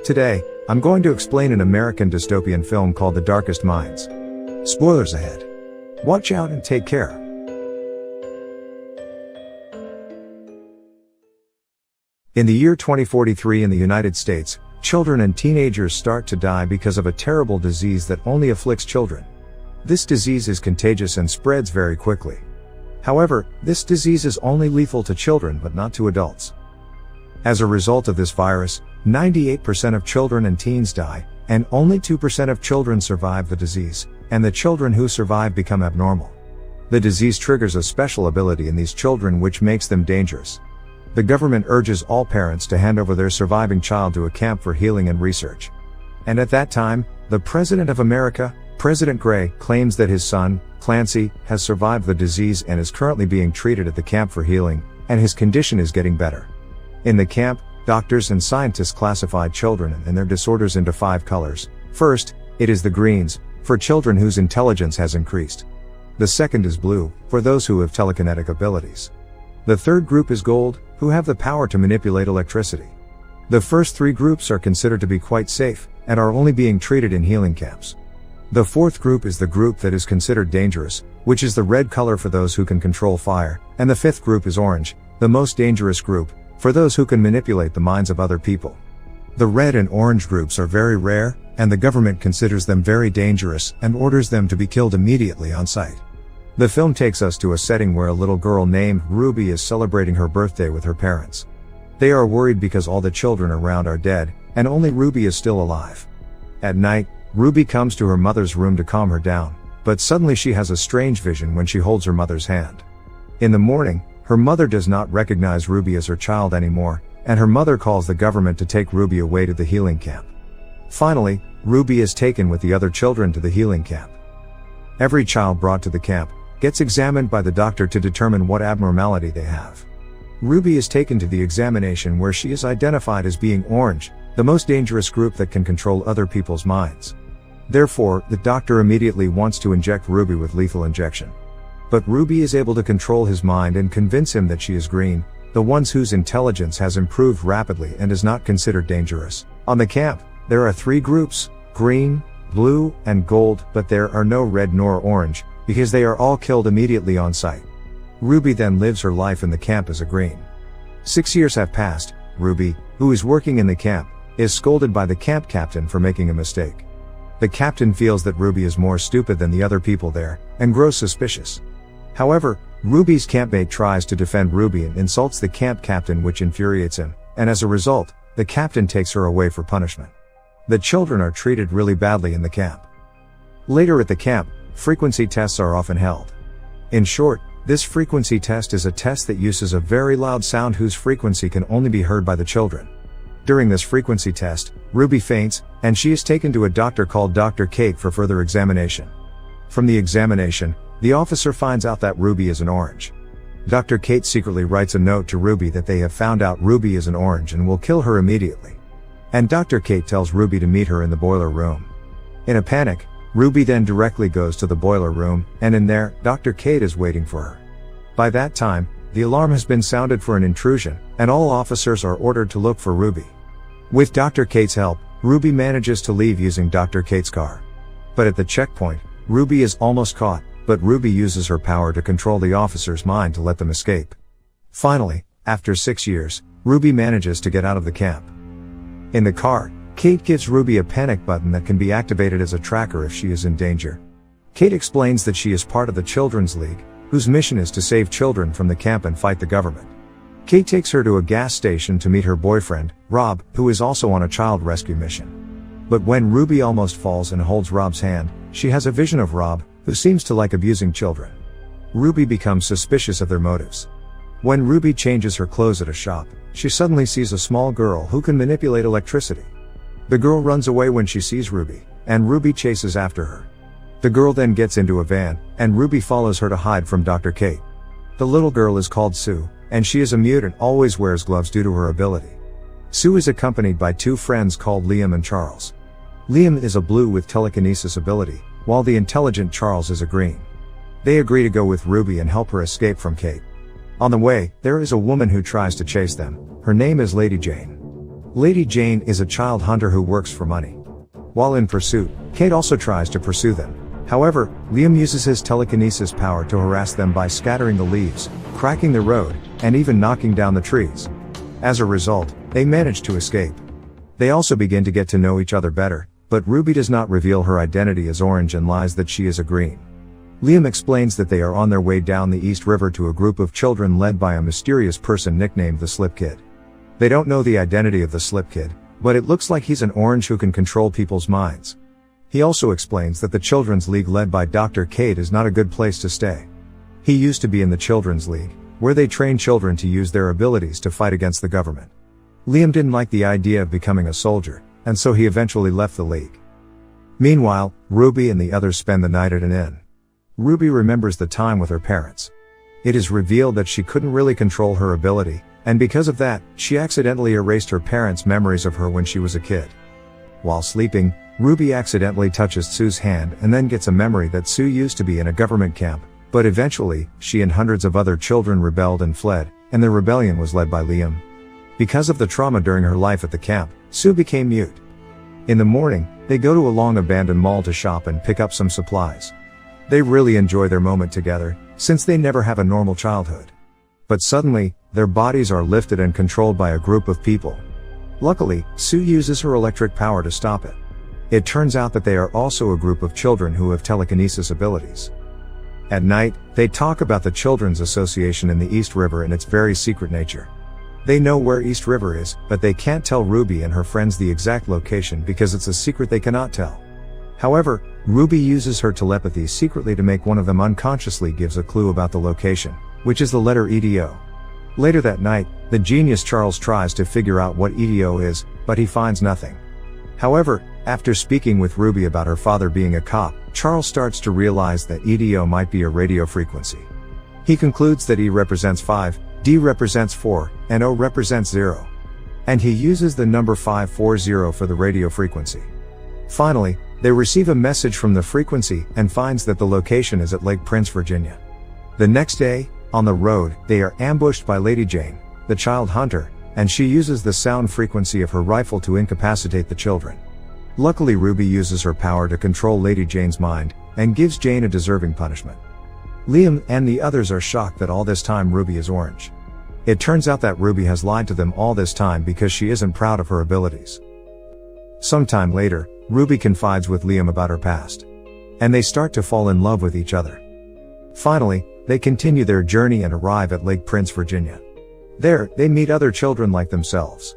Today, I'm going to explain an American dystopian film called The Darkest Minds. Spoilers ahead. Watch out and take care. In the year 2043 in the United States, children and teenagers start to die because of a terrible disease that only afflicts children. This disease is contagious and spreads very quickly. However, this disease is only lethal to children but not to adults. As a result of this virus, 98% of children and teens die, and only 2% of children survive the disease, and the children who survive become abnormal. The disease triggers a special ability in these children which makes them dangerous. The government urges all parents to hand over their surviving child to a camp for healing and research. And at that time, the President of America, President Gray, claims that his son, Clancy, has survived the disease and is currently being treated at the camp for healing, and his condition is getting better. In the camp, doctors and scientists classified children and their disorders into 5 colors. First, it is the greens, for children whose intelligence has increased. The second is blue, for those who have telekinetic abilities. The third group is gold, who have the power to manipulate electricity. The first 3 groups are considered to be quite safe, and are only being treated in healing camps. The fourth group is the group that is considered dangerous, which is the red color for those who can control fire, and the 5th group is orange, the most dangerous group, for those who can manipulate the minds of other people. The red and orange groups are very rare, and the government considers them very dangerous and orders them to be killed immediately on sight. The film takes us to a setting where a little girl named Ruby is celebrating her birthday with her parents. They are worried because all the children around are dead, and only Ruby is still alive. At night, Ruby comes to her mother's room to calm her down, but suddenly she has a strange vision when she holds her mother's hand. In the morning, her mother does not recognize Ruby as her child anymore, and her mother calls the government to take Ruby away to the healing camp. Finally, Ruby is taken with the other children to the healing camp. Every child brought to the camp gets examined by the doctor to determine what abnormality they have. Ruby is taken to the examination where she is identified as being orange, the most dangerous group that can control other people's minds. Therefore, the doctor immediately wants to inject Ruby with lethal injection. But Ruby is able to control his mind and convince him that she is green, the ones whose intelligence has improved rapidly and is not considered dangerous. On the camp, there are 3 groups, green, blue, and gold, but there are no red nor orange, because they are all killed immediately on sight. Ruby then lives her life in the camp as a green. 6 years have passed. Ruby, who is working in the camp, is scolded by the camp captain for making a mistake. The captain feels that Ruby is more stupid than the other people there, and grows suspicious. However, Ruby's campmate tries to defend Ruby and insults the camp captain, which infuriates him, and as a result, the captain takes her away for punishment. The children are treated really badly in the camp. Later at the camp, frequency tests are often held. In short, this frequency test is a test that uses a very loud sound whose frequency can only be heard by the children. During this frequency test, Ruby faints, and she is taken to a doctor called Dr. Kate for further examination. From the examination, the officer finds out that Ruby is an orange. Dr. Kate secretly writes a note to Ruby that they have found out Ruby is an orange and will kill her immediately. And Dr. Kate tells Ruby to meet her in the boiler room. In a panic, Ruby then directly goes to the boiler room, and in there, Dr. Kate is waiting for her. By that time, the alarm has been sounded for an intrusion, and all officers are ordered to look for Ruby. With Dr. Kate's help, Ruby manages to leave using Dr. Kate's car. But at the checkpoint, Ruby is almost caught, but Ruby uses her power to control the officer's mind to let them escape. Finally, after 6 years, Ruby manages to get out of the camp. In the car, Kate gives Ruby a panic button that can be activated as a tracker if she is in danger. Kate explains that she is part of the Children's League, whose mission is to save children from the camp and fight the government. Kate takes her to a gas station to meet her boyfriend, Rob, who is also on a child rescue mission. But when Ruby almost falls and holds Rob's hand, she has a vision of Rob, who seems to like abusing children. Ruby becomes suspicious of their motives. When Ruby changes her clothes at a shop, she suddenly sees a small girl who can manipulate electricity. The girl runs away when she sees Ruby, and Ruby chases after her. The girl then gets into a van, and Ruby follows her to hide from Dr. Kate. The little girl is called Sue, and she is a mute and always wears gloves due to her ability. Sue is accompanied by 2 friends called Liam and Charles. Liam is a blue with telekinesis ability, while the intelligent Charles is a green. They agree to go with Ruby and help her escape from Kate. On the way, there is a woman who tries to chase them. Her name is Lady Jane. Lady Jane is a child hunter who works for money. While in pursuit, Kate also tries to pursue them. However, Liam uses his telekinesis power to harass them by scattering the leaves, cracking the road, and even knocking down the trees. As a result, they manage to escape. They also begin to get to know each other better, but Ruby does not reveal her identity as Orange and lies that she is a Green. Liam explains that they are on their way down the East River to a group of children led by a mysterious person nicknamed the Slip Kid. They don't know the identity of the Slip Kid, but it looks like he's an orange who can control people's minds. He also explains that the Children's League led by Dr. Kate is not a good place to stay. He used to be in the Children's League, where they train children to use their abilities to fight against the government. Liam didn't like the idea of becoming a soldier, and so he eventually left the League. Meanwhile, Ruby and the others spend the night at an inn. Ruby remembers the time with her parents. It is revealed that she couldn't really control her ability, and because of that, she accidentally erased her parents' memories of her when she was a kid. While sleeping, Ruby accidentally touches Sue's hand and then gets a memory that Sue used to be in a government camp, but eventually, she and hundreds of other children rebelled and fled, and the rebellion was led by Liam. Because of the trauma during her life at the camp, Sue became mute. In the morning, they go to a long-abandoned mall to shop and pick up some supplies. They really enjoy their moment together, since they never have a normal childhood. But suddenly, their bodies are lifted and controlled by a group of people. Luckily, Sue uses her electric power to stop it. It turns out that they are also a group of children who have telekinesis abilities. At night, they talk about the Children's Association in the East River and its very secret nature. They know where East River is, but they can't tell Ruby and her friends the exact location because it's a secret they cannot tell. However, Ruby uses her telepathy secretly to make one of them unconsciously gives a clue about the location, which is the letter EDO. Later that night, the genius Charles tries to figure out what EDO is, but he finds nothing. However, after speaking with Ruby about her father being a cop, Charles starts to realize that EDO might be a radio frequency. He concludes that E represents 5, D represents 4, and O represents 0. And he uses the number 540 for the radio frequency. Finally, they receive a message from the frequency and finds that the location is at Lake Prince, Virginia. The next day, on the road, they are ambushed by Lady Jane, the child hunter, and she uses the sound frequency of her rifle to incapacitate the children. Luckily, Ruby uses her power to control Lady Jane's mind, and gives Jane a deserving punishment. Liam and the others are shocked that all this time Ruby is orange. It turns out that Ruby has lied to them all this time because she isn't proud of her abilities. Sometime later, Ruby confides with Liam about her past. And they start to fall in love with each other. Finally, they continue their journey and arrive at Lake Prince, Virginia. There, they meet other children like themselves.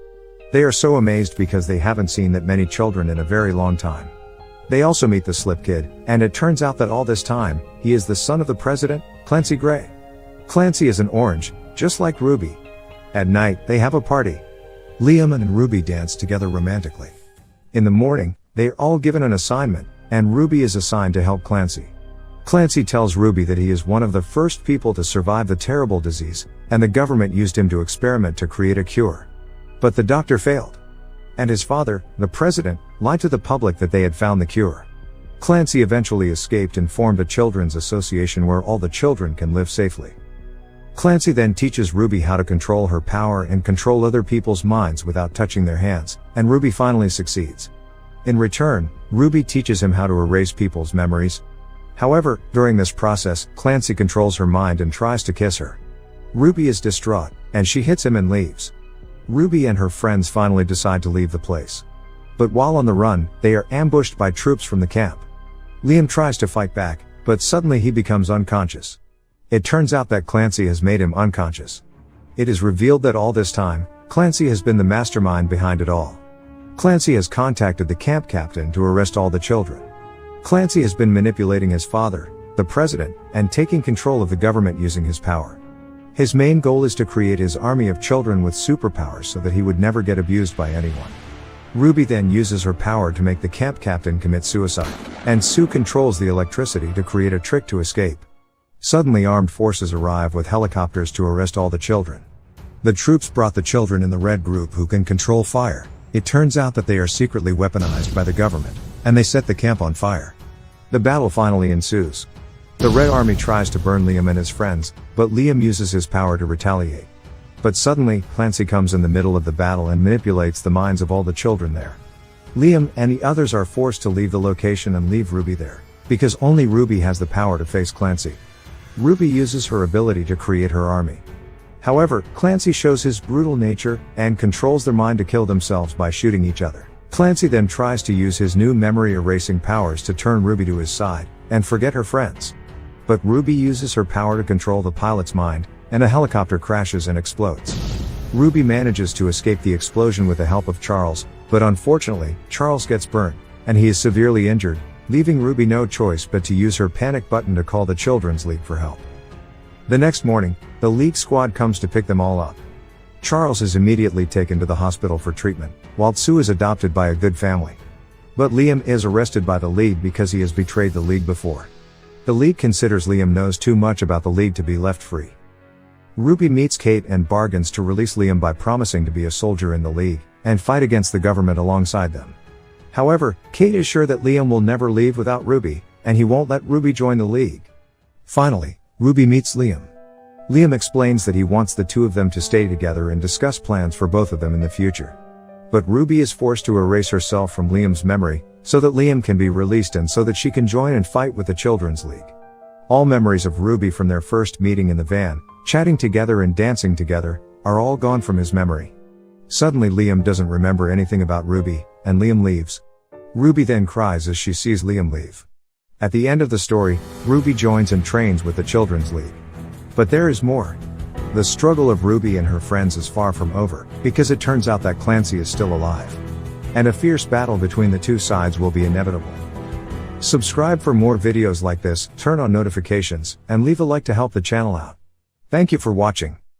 They are so amazed because they haven't seen that many children in a very long time. They also meet the Slip Kid, and it turns out that all this time, he is the son of the president, Clancy Gray. Clancy is an orange, just like Ruby. At night, they have a party. Liam and Ruby dance together romantically. In the morning, they are all given an assignment, and Ruby is assigned to help Clancy. Clancy tells Ruby that he is one of the first people to survive the terrible disease, and the government used him to experiment to create a cure. But the doctor failed. And his father, the president, lied to the public that they had found the cure. Clancy eventually escaped and formed a children's association where all the children can live safely. Clancy then teaches Ruby how to control her power and control other people's minds without touching their hands, and Ruby finally succeeds. In return, Ruby teaches him how to erase people's memories. However, during this process, Clancy controls her mind and tries to kiss her. Ruby is distraught, and she hits him and leaves. Ruby and her friends finally decide to leave the place. But while on the run, they are ambushed by troops from the camp. Liam tries to fight back, but suddenly he becomes unconscious. It turns out that Clancy has made him unconscious. It is revealed that all this time, Clancy has been the mastermind behind it all. Clancy has contacted the camp captain to arrest all the children. Clancy has been manipulating his father, the president, and taking control of the government using his power. His main goal is to create his army of children with superpowers so that he would never get abused by anyone. Ruby then uses her power to make the camp captain commit suicide, and Sue controls the electricity to create a trick to escape. Suddenly armed forces arrive with helicopters to arrest all the children. The troops brought the children in the red group who can control fire. It turns out that they are secretly weaponized by the government, and they set the camp on fire. The battle finally ensues. The Red Army tries to burn Liam and his friends, but Liam uses his power to retaliate. But suddenly, Clancy comes in the middle of the battle and manipulates the minds of all the children there. Liam and the others are forced to leave the location and leave Ruby there, because only Ruby has the power to face Clancy. Ruby uses her ability to create her army. However, Clancy shows his brutal nature, and controls their mind to kill themselves by shooting each other. Clancy then tries to use his new memory erasing powers to turn Ruby to his side, and forget her friends. But Ruby uses her power to control the pilot's mind, and a helicopter crashes and explodes. Ruby manages to escape the explosion with the help of Charles, but unfortunately, Charles gets burned, and he is severely injured, leaving Ruby no choice but to use her panic button to call the Children's League for help. The next morning, the League squad comes to pick them all up. Charles is immediately taken to the hospital for treatment, while Sue is adopted by a good family. But Liam is arrested by the League because he has betrayed the League before. The League considers Liam knows too much about the League to be left free. Ruby meets Kate and bargains to release Liam by promising to be a soldier in the League, and fight against the government alongside them. However, Kate is sure that Liam will never leave without Ruby, and he won't let Ruby join the League. Finally, Ruby meets Liam. Liam explains that he wants the two of them to stay together and discuss plans for both of them in the future. But Ruby is forced to erase herself from Liam's memory, so that Liam can be released and so that she can join and fight with the Children's League. All memories of Ruby from their first meeting in the van, chatting together and dancing together, are all gone from his memory. Suddenly Liam doesn't remember anything about Ruby, and Liam leaves. Ruby then cries as she sees Liam leave. At the end of the story, Ruby joins and trains with the Children's League. But there is more. The struggle of Ruby and her friends is far from over, because it turns out that Clancy is still alive. And a fierce battle between the two sides will be inevitable. Subscribe for more videos like this, turn on notifications, and leave a like to help the channel out. Thank you for watching.